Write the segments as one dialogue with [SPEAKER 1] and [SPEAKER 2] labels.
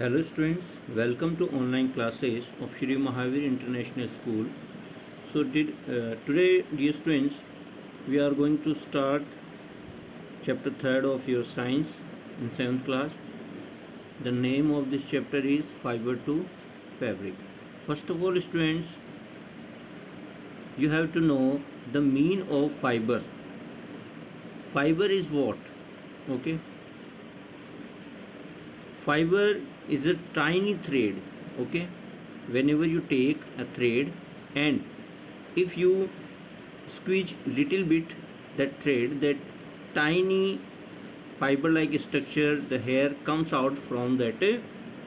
[SPEAKER 1] Hello students, welcome to online classes of Shri Mahavir International School. Today dear students, we are going to start chapter 3rd of your science in 7th class. The name of this chapter is Fiber to Fabric. First of all students, you have to know the meaning of fiber. Fiber is what? Okay. Fiber is a tiny thread. Okay. Whenever you take a thread and if you squeeze little bit that thread, that tiny fiber like structure, the hair comes out from that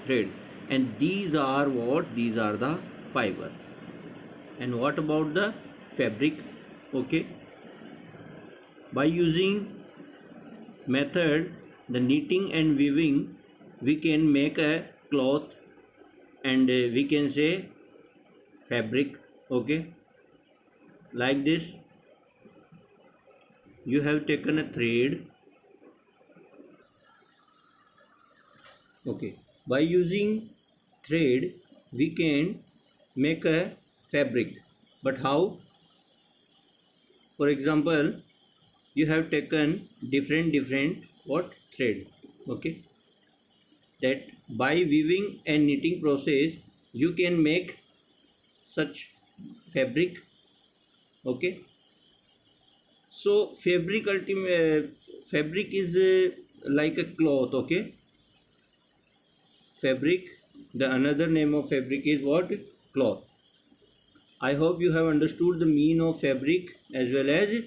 [SPEAKER 1] thread, and these are what? These are the fiber. And what about the fabric? Okay, by using method the knitting and weaving, we can make a cloth, and we can say fabric. Okay, like this, you have taken a thread. Okay, by using thread we can make a fabric, but how? For example, you have taken different what thread. Okay, that by weaving and knitting process you can make such fabric. Okay, so fabric is like a cloth. Okay, fabric, the another name of fabric is what? Cloth. I hope you have understood the meaning of fabric as well as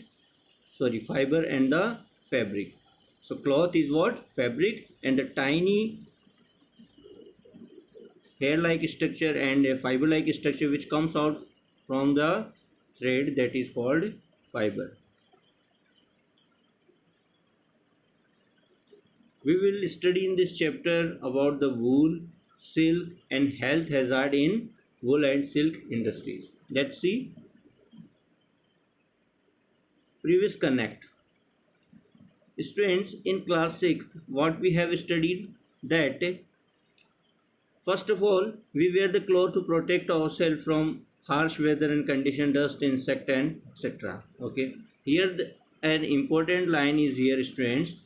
[SPEAKER 1] fiber and the fabric. So cloth is what? Fabric, and the tiny hair like structure and a fiber like structure which comes out from the thread, that is called fiber. We will study in this chapter about the wool, silk and health hazard in wool and silk industries. Let's see. Previous connect. Students, in class 6th, what we have studied, that first of all we wear the cloth to protect ourselves from harsh weather and condition, dust, insect and etc. Okay, here an important line is here students.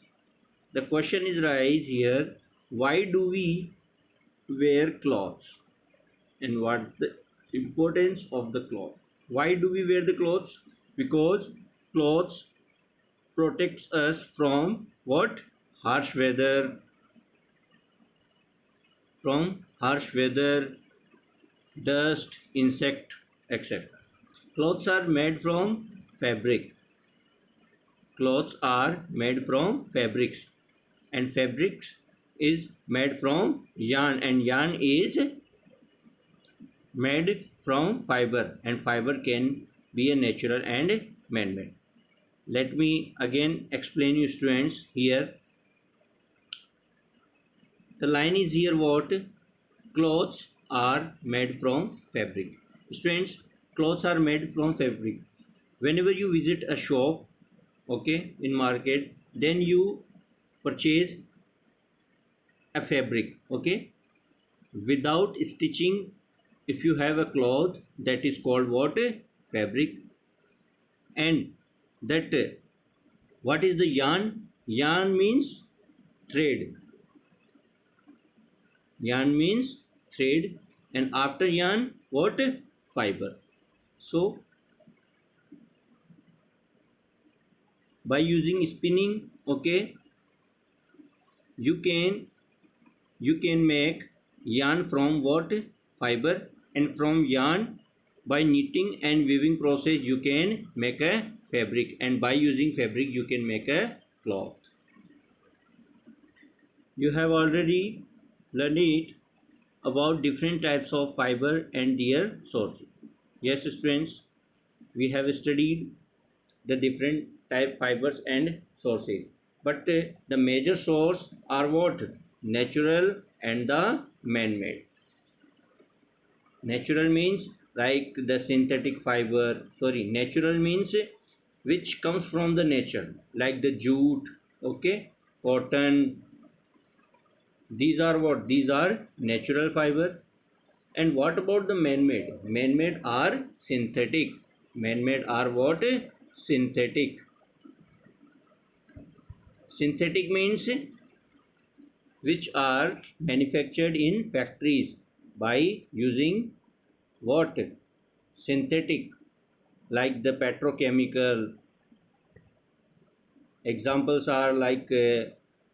[SPEAKER 1] The question is rise here, why do we wear clothes and what the importance of the cloth? Why do we wear the clothes? Because clothes protects us from what? Harsh weather, dust, insect, etc. Clothes are made from fabric. Clothes are made from fabrics, and fabrics is made from yarn, and yarn is made from fiber, and fiber can be a natural and man-made. Let me again explain you students here. The line is here what? Clothes are made from fabric. Students, clothes are made from fabric. Whenever you visit a shop, okay, in market, then you purchase a fabric. Okay, without stitching, if you have a cloth, that is called what? Fabric. And that what is the yarn? Yarn means thread. Yarn means thread, and after yarn what? Fiber. So by using spinning, okay, you can make yarn from what? Fiber. And from yarn, by knitting and weaving process, you can make a fabric, and by using fabric you can make a cloth. You have already learned it about different types of fiber and their sources. Yes students, we have studied the different type fibers and sources, but the major source are what? Natural and the man-made. Natural means like the synthetic fiber, natural means which comes from the nature, like the jute, okay, cotton, These are what? These are natural fiber. And what about the man-made? Man-made are synthetic. Man-made are what? Synthetic. Synthetic means which are manufactured in factories by using what? Synthetic, like the petrochemical. Examples are like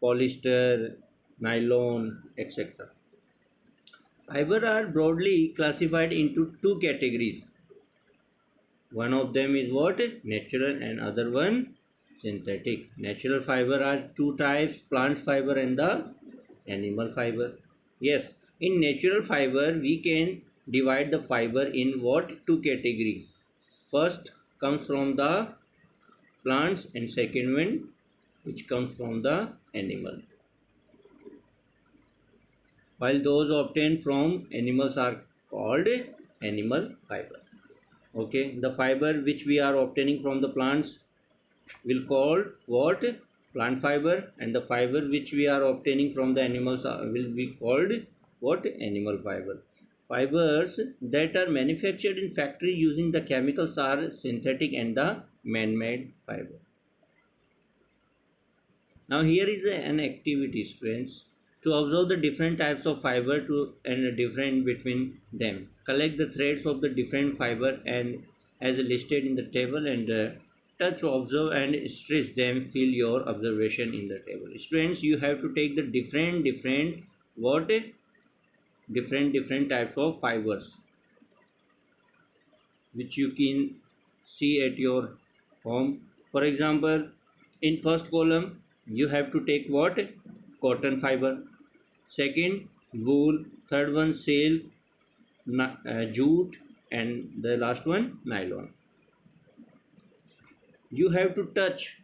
[SPEAKER 1] polyester, nylon, etc. Fiber are broadly classified into two categories. One of them is what? Natural, and other one synthetic. Natural fiber are two types: plant fiber and the animal fiber. Yes, in natural fiber we can divide the fiber in what? Two category. First comes from the plants and second one which comes from the animal. While those obtained from animals are called animal fiber. Okay, the fiber which we are obtaining from the plants will called what? Plant fiber, and the fiber which we are obtaining from the animals will be called what? Animal fiber. Fibers that are manufactured in factory using the chemicals are synthetic and the man-made fiber. Now here is an activity, friends, to observe the different types of fiber and the difference between them. Collect the threads of the different fiber and as listed in the table, and touch, observe and stretch them. Fill your observation in the table. Students, you have to take the different what? Different types of fibers which you can see at your home. For example, in first column you have to take what? Cotton fiber. Second, wool. Third one, silk, jute, and the last one, nylon. You have to touch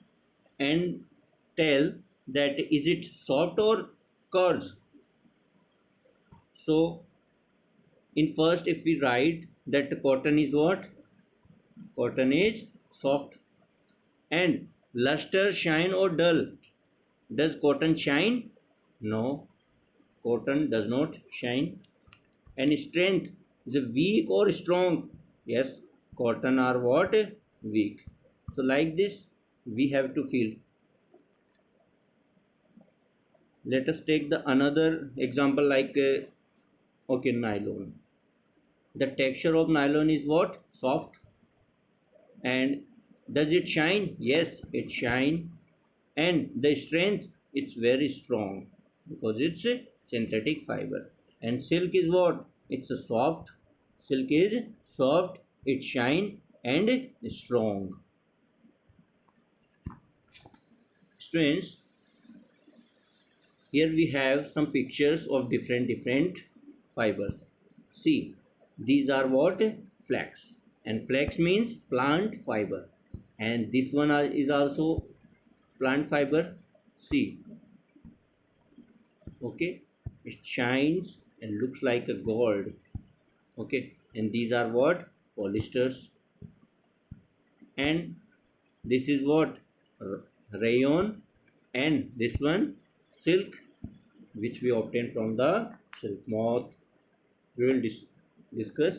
[SPEAKER 1] and tell that is it soft or coarse. So in first, if we write that cotton is what? Cotton is soft. And luster, shine or dull. Does cotton shine? No, cotton does not shine. And strength, is it weak or strong? Yes, cotton are what? Weak. So like this we have to feel. Let us take the another example like okay, nylon. The texture of nylon is what? Soft. And does it shine? Yes, it shine. And the strength, it's very strong because it's a synthetic fiber. And silk is what? It's a soft. Silk is soft, it shine and strong. Students, here we have some pictures of different fibers. See, these are what? Flax. And flax means plant fiber. And this one is also plant fiber. See, okay, it shines and looks like a gold. Okay, and these are what? Polyesters. And this is what? Rayon. And this one, silk, which we obtain from the silk moth. We will discuss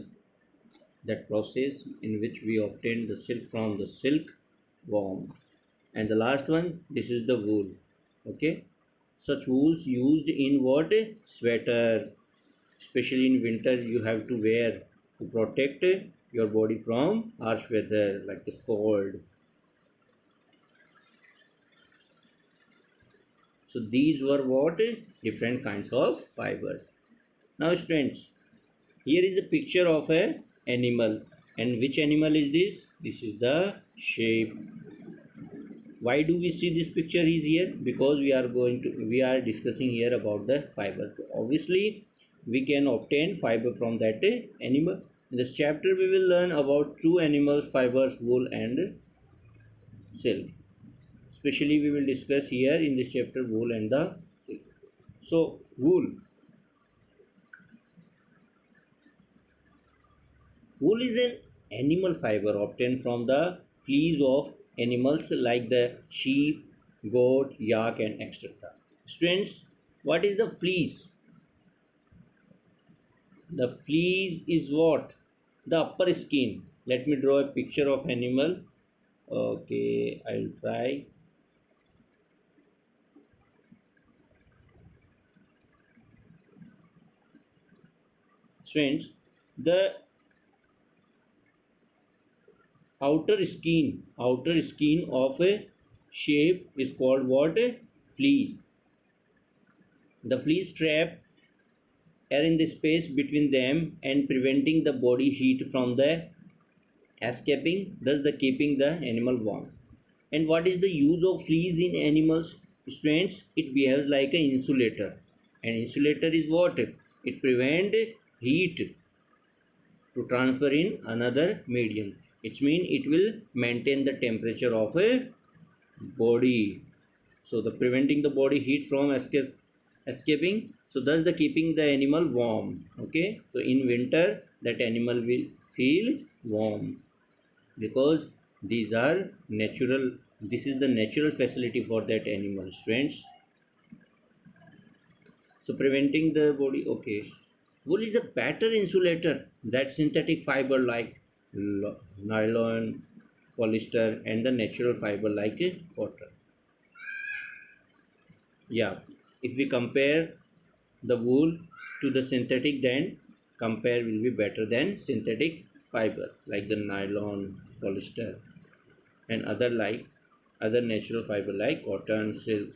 [SPEAKER 1] that process in which we obtain the silk from the silk worm. And the last one, this is the wool. Okay, such wools used in what? Sweater, especially in winter you have to wear to protect your body from harsh weather like the cold. So these were what? Different kinds of fibers. Now students, here is a picture of a animal. And which animal is this? This is the sheep. Why do we see this picture is here? Because we are discussing here about the fiber. Obviously we can obtain fiber from that animal. In this chapter we will learn about two animals, fibers, wool and silk. Especially we will discuss here in this chapter wool and the silk. So wool is an animal fiber obtained from the fleece of animals like the sheep, goat, yak and etc. Students, What is the fleece? The fleece is what? The upper skin. Let me draw a picture of animal. Okay, I'll try. Friends, the outer skin of a shape is called what? Fleece. The fleece trap air in the space between them and preventing the body heat from the escaping, thus the keeping the animal warm. And what is the use of fleece in animals? Strands, it behaves like an insulator. An insulator is what? It prevents heat to transfer in another medium. It means it will maintain the temperature of a body. So the preventing the body heat from escaping. So thus the keeping the animal warm. Okay. So in winter that animal will feel warm because these are natural. This is the natural facility for that animal. Friends. So preventing the body. Okay. Wool is a better insulator that synthetic fiber like nylon, polyester, and the natural fiber like cotton. Yeah, if we compare the wool to the synthetic, then compare will be better than synthetic fiber like the nylon, polyester, and other natural fiber like cotton, silk.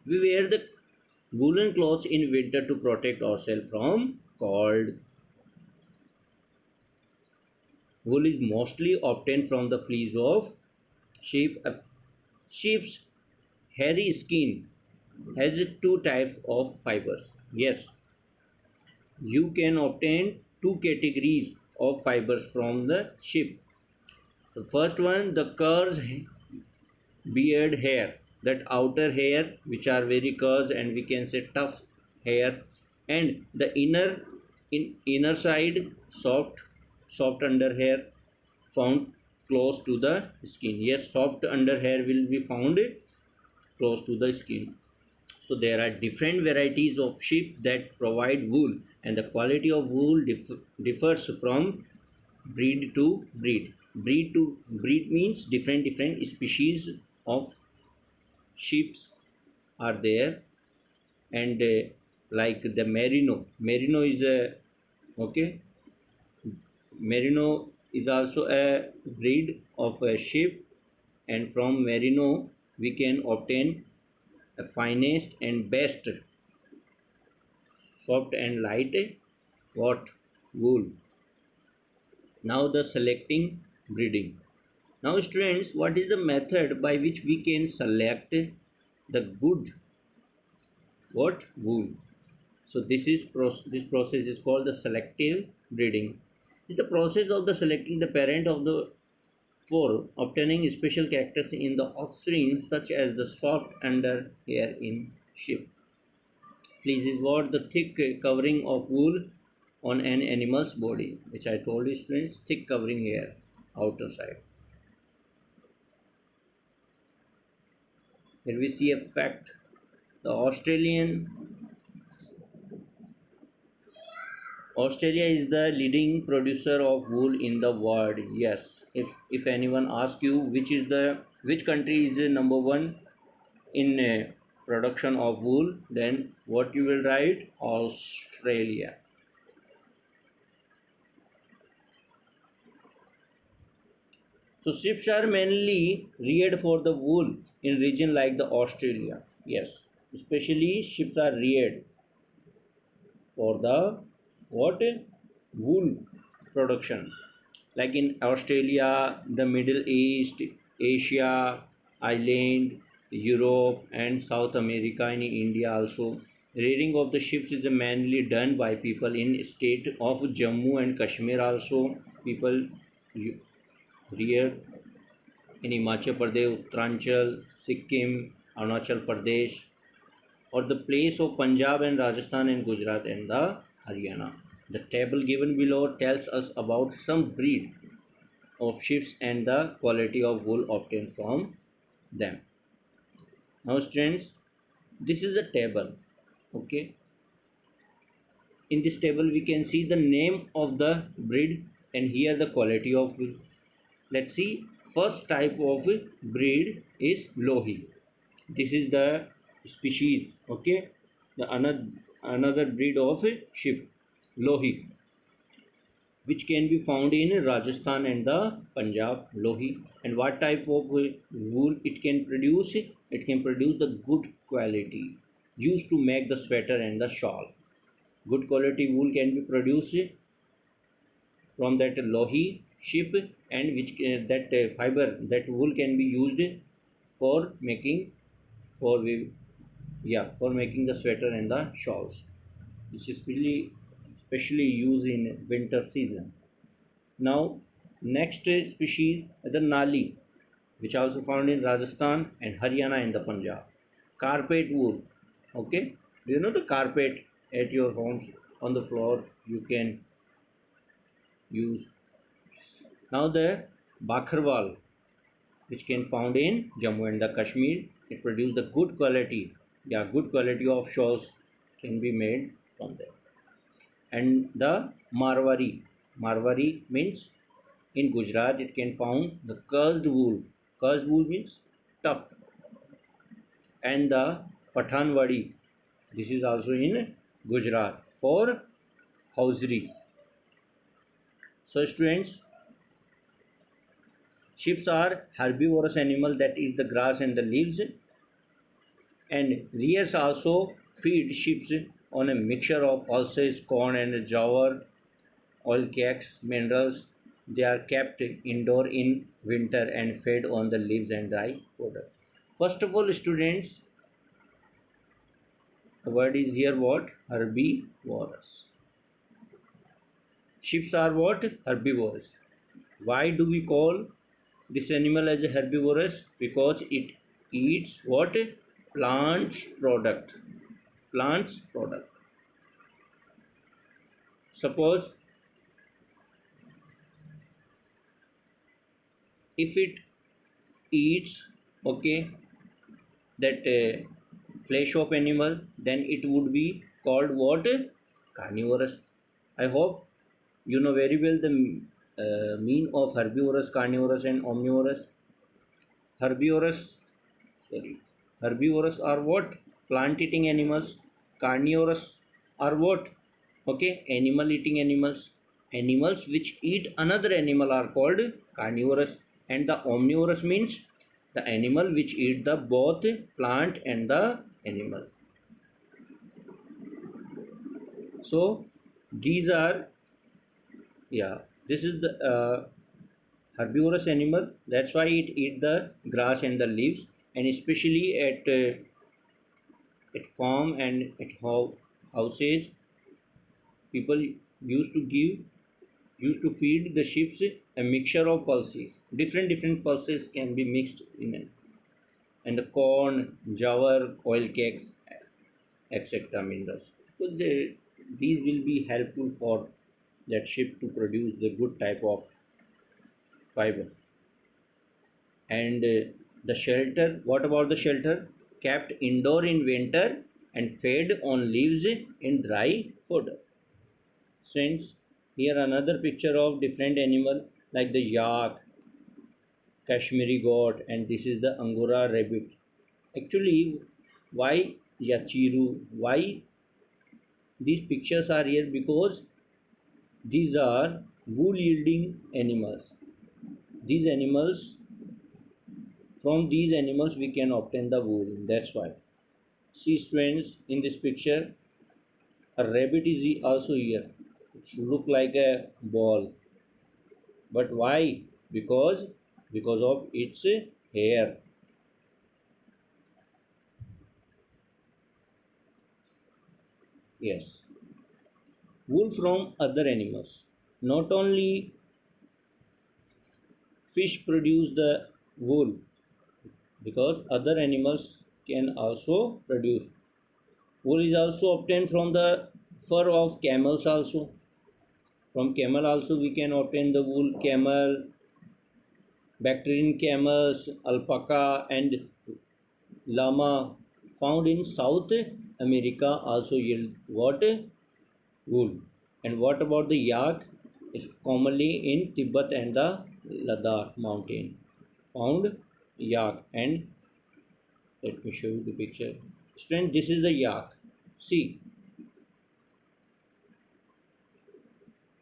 [SPEAKER 1] We wear the woolen clothes in winter to protect ourselves from cold. Wool is mostly obtained from the fleece of sheep. Sheep's hairy skin has two types of fibers. Yes, you can obtain two categories of fibers from the sheep. The first one, the curls beard hair, that outer hair which are very curls and we can say tough hair, and the inner side soft under hair found close to the skin. Yes, soft under hair will be found close to the skin. So there are different varieties of sheep that provide wool, and the quality of wool differs from breed to breed. Breed to breed means different species of sheep are there, and like the merino is a okay. Merino is also a breed of a sheep, and from merino we can obtain a finest and best soft and light what wool. Now the selecting breeding. Now students, what is the method by which we can select the good what wool? So this process is called the selective breeding. It's the process of the selecting the parent of the for obtaining special characters in the offspring such as the soft under hair in sheep. Fleece is what? The thick covering of wool on an animal's body, which I told you students, thick covering hair, outer side. Here we see a fact. The Australia is the leading producer of wool in the world. Yes. If anyone asks you which country is the number one in production of wool, then what you will write? Australia. So ships are mainly reared for the wool in region like the Australia. Yes, especially ships are reared for the what wool production. Like in Australia, the Middle East, Asia, Ireland, Europe, and South America, in India also. Rearing of the ships is mainly done by people in state of Jammu and Kashmir also. People rear in Himachal Pradesh, Uttaranchal, Sikkim, Arunachal Pradesh, or the place of Punjab and Rajasthan and Gujarat and the Haryana. The table given below tells us about some breed of sheep and the quality of wool obtained from them. Now, students, This is a table. Okay, in this table we can see the name of the breed and here the quality of wool. Let's see, first type of breed is lohi. This is the species. Okay, the another breed of sheep, lohi, which can be found in Rajasthan and the Punjab, lohi. And what type of wool it can produce? It can produce the good quality used to make the sweater and the shawl. Good quality wool can be produced from that lohi sheep, and which that fiber, that wool can be used for making, for yeah, for making the sweater and the shawls, which is especially used in winter season. Now next species the nali, which also found in Rajasthan and Haryana and the Punjab. Carpet wool. Okay, do you know the carpet at your homes on the floor you can use? Now the Bakharwal, which can found in Jammu and the Kashmir, it produce the good quality, yeah, good quality of shawls can be made from there. And the Marwari, Marwari means in Gujarat it can found the cursed wool. Cursed wool means tough. And the Pathanwadi, this is also in Gujarat for hosiery. So students, sheep are herbivorous animal that eat the grass and the leaves, and rears also feed sheep on a mixture of pulses, corn and jowar, oil cakes, minerals. They are kept indoor in winter and fed on the leaves and dry fodder. First of all, students, the word is here what? Herbivorous. Sheep are what? Herbivorous. Why do we call this animal as a herbivorous? Because it eats what? Plants product. Plants product. Suppose if it eats, okay, that flesh of animal, then it would be called what? Carnivorous. I hope you know very well the mean of herbivorous, carnivorous and omnivorous. Herbivorous, sorry, herbivores are what? Plant eating animals. Carnivorous are what? Okay, animal eating animals. Animals which eat another animal are called carnivorous. And the omnivorous means the animal which eat the both plant and the animal. So these are, yeah, this is the herbivorous animal. That's why it eat the grass and the leaves. And especially at farm and at houses, people used to feed the sheep a mixture of pulses. Different pulses can be mixed in it, and the corn, jowar, oil cakes, etc. minerals. Because these will be helpful for that sheep to produce the good type of fiber. And the shelter, what about the shelter? Kept indoor in winter and fed on leaves in dry fodder. Since here another picture of different animal like the yak, Kashmiri goat, and this is the Angora rabbit. Actually, why Yachiru? Why these pictures are here? Because these are wool yielding animals. These animals, from these animals we can obtain the wool. That's why. See students, in this picture a rabbit is also here. It look like a ball. But why? Because of its hair. Yes. Wool from other animals. Not only fish produce the wool, because other animals can also produce. Wool is also obtained from the fur of camels also. From camel also we can obtain the wool. Camel, Bactrian camels, alpaca and llama found in South America also yield what? Wool. And what about the yak? Is commonly in Tibet and the Ladakh mountain. Found yak. And let me show you the picture. Student, this is the yak. See,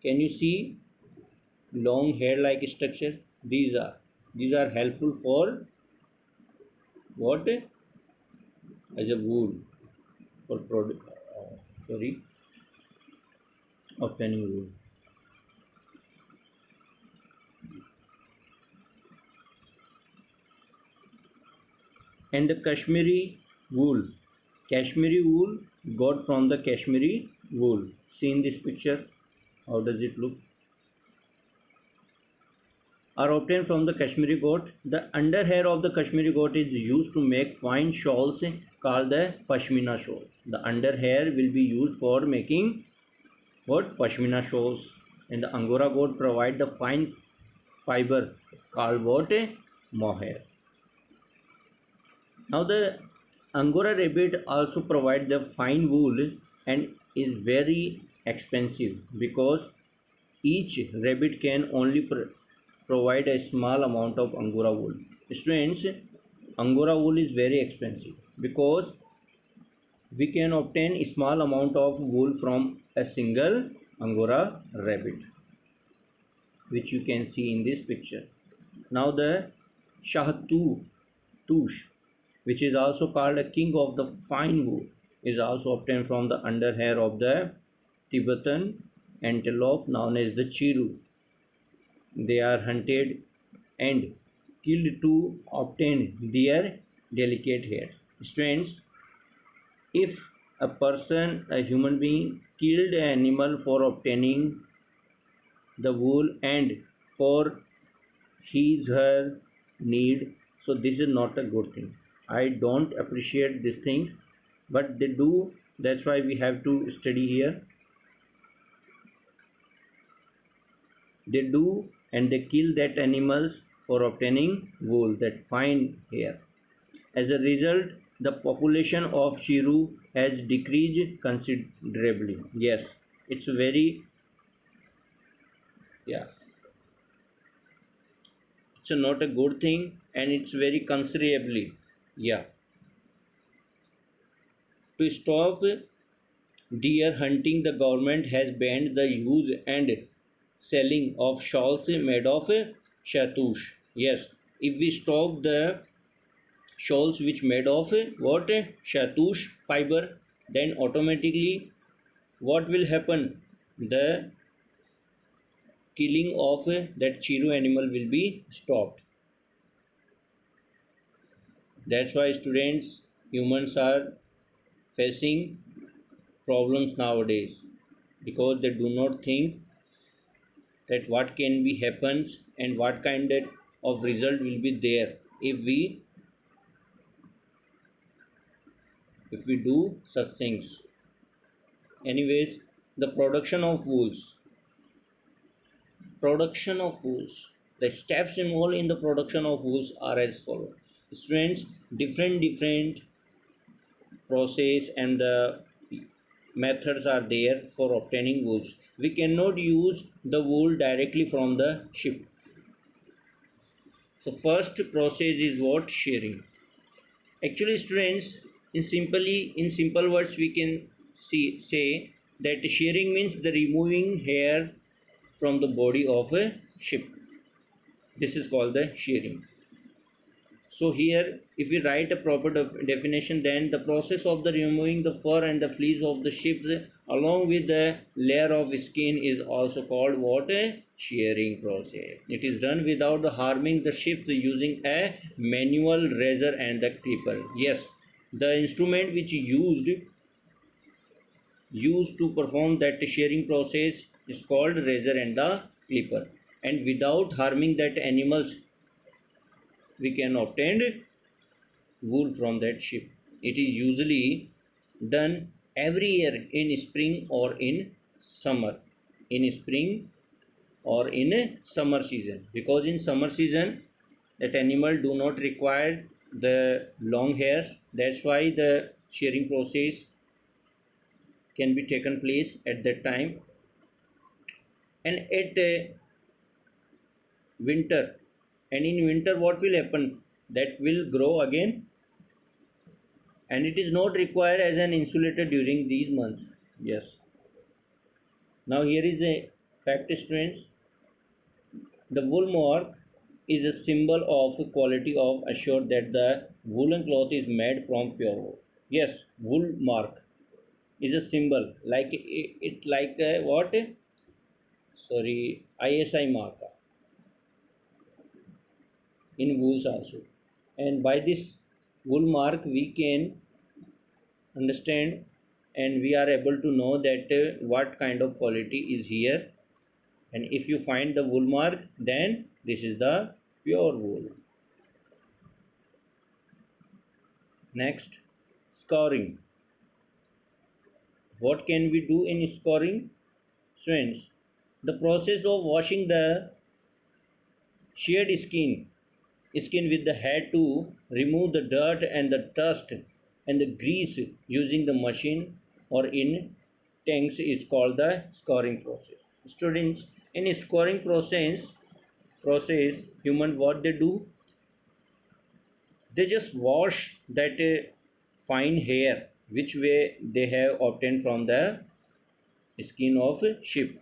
[SPEAKER 1] can you see long hair like structure? These are helpful for what? As a wool for sorry, obtaining wool. And the Kashmiri wool got from the Kashmiri wool. See in this picture, how does it look? Are obtained from the Kashmiri goat. The underhair of the Kashmiri goat is used to make fine shawls called the pashmina shawls. The underhair will be used for making what? Pashmina shawls. And the Angora goat provide the fine fiber called what? Mohair. Now the Angora rabbit also provides the fine wool and is very expensive because each rabbit can only provide a small amount of Angora wool. Students, Angora wool is very expensive because we can obtain a small amount of wool from a single Angora rabbit, which you can see in this picture. Now the Shahtush, which is also called a king of the fine wool, is also obtained from the underhair of the Tibetan antelope known as the chiru. They are hunted and killed to obtain their delicate hairs. Students, if a human being, killed an animal for obtaining the wool and for his her need, so this is not a good thing. I don't appreciate these things, but they do. That's why we have to study here. They do, and they kill that animals for obtaining wool, that fine hair. As a result, the population of chiru has decreased considerably. Yes, it's very, yeah, it's not a good thing, and it's very considerably. Yeah. To stop deer hunting, the government has banned the use and selling of shawls made of shatush. Yes, if we stop the shawls which made of what? Shatush fiber, then automatically what will happen? The killing of that chiru animal will be stopped. That's why students, humans are facing problems nowadays because they do not think that what can be happens and what kind of result will be there if we do such things. Anyways, the production of wools, the steps involved in the production of wools are as follows. Students, different process and the methods are there for obtaining wools. We cannot use the wool directly from the sheep. So first process is what? Shearing. Actually, students, in simple words, we can say that shearing means the removing hair from the body of a sheep. This is called the shearing. So here, if we write a proper definition, then the process of the removing the fur and the fleece of the sheep along with the layer of skin is also called what? A shearing process. It is done without the harming the sheep using a manual razor and the clipper. Yes, the instrument which used to perform that shearing process is called razor and the clipper. And without harming that animals, we can obtain wool from that sheep. It is usually done every year in spring or in summer. In spring or in a summer season, because in summer season that animal do not require the long hairs. That's why the shearing process can be taken place at that time. And at winter, and in winter what will happen, that will grow again, and it is not required as an insulator during these months. Yes. Now here is a fact, students. The wool mark is a symbol of quality of assure that the woolen cloth is made from pure wool. Yes, wool mark is a symbol like it like a, what? Sorry, ISI marker in wools also. And by this wool mark we can understand, and we are able to know that what kind of quality is here. And if you find the wool mark, then this is the pure wool. Next, scouring. What can we do in scouring? Students, the process of washing the sheared skin with the hair to remove the dirt and the dust and the grease using the machine or in tanks is called the scouring process. Students, in scouring process human what they do, they just wash that fine hair which way they have obtained from the skin of sheep.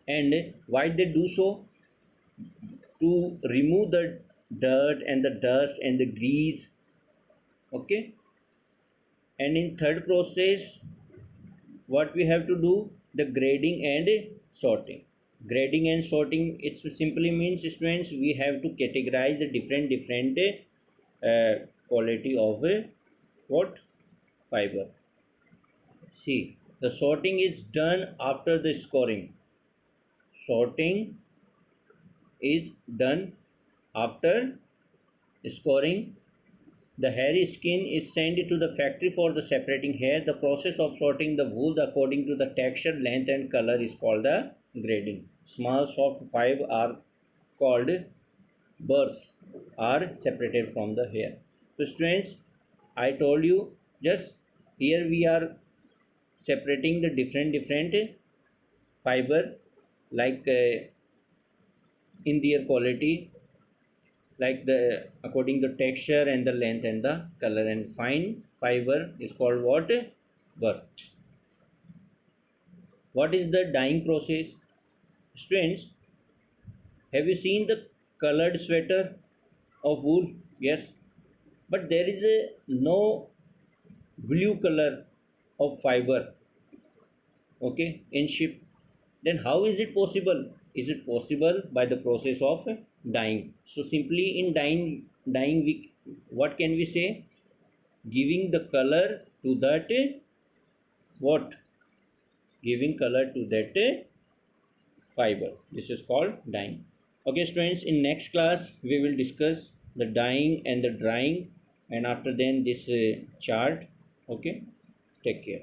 [SPEAKER 1] And why they do so? To remove the dirt and the dust and the grease. Okay. And in third process what we have to do, the grading and sorting. Grading and sorting, it simply means, students, we have to categorize the different quality of what? Fiber. See, the sorting is done after the scoring. Sorting is done after scoring. The hairy skin is sent to the factory for the separating hair. The process of sorting the wool according to the texture, length and color is called the grading. Small soft fibre are called burrs are separated from the hair. So students, I told you, just here we are separating the different fiber like in their quality, like the according the texture and the length and the color. And fine fiber is called what? Burr. What is the dyeing process? Students, have you seen the colored sweater of wool? Yes, but there is a no blue color of fiber, okay, in ship. Then how is it possible? Is it possible? By the process of dyeing. So simply in dyeing we, what can we say? Giving the color to that what? Giving color to that fiber. This is called dyeing. Okay students, in next class we will discuss the dyeing and the drying, and after then this chart. Okay, take care.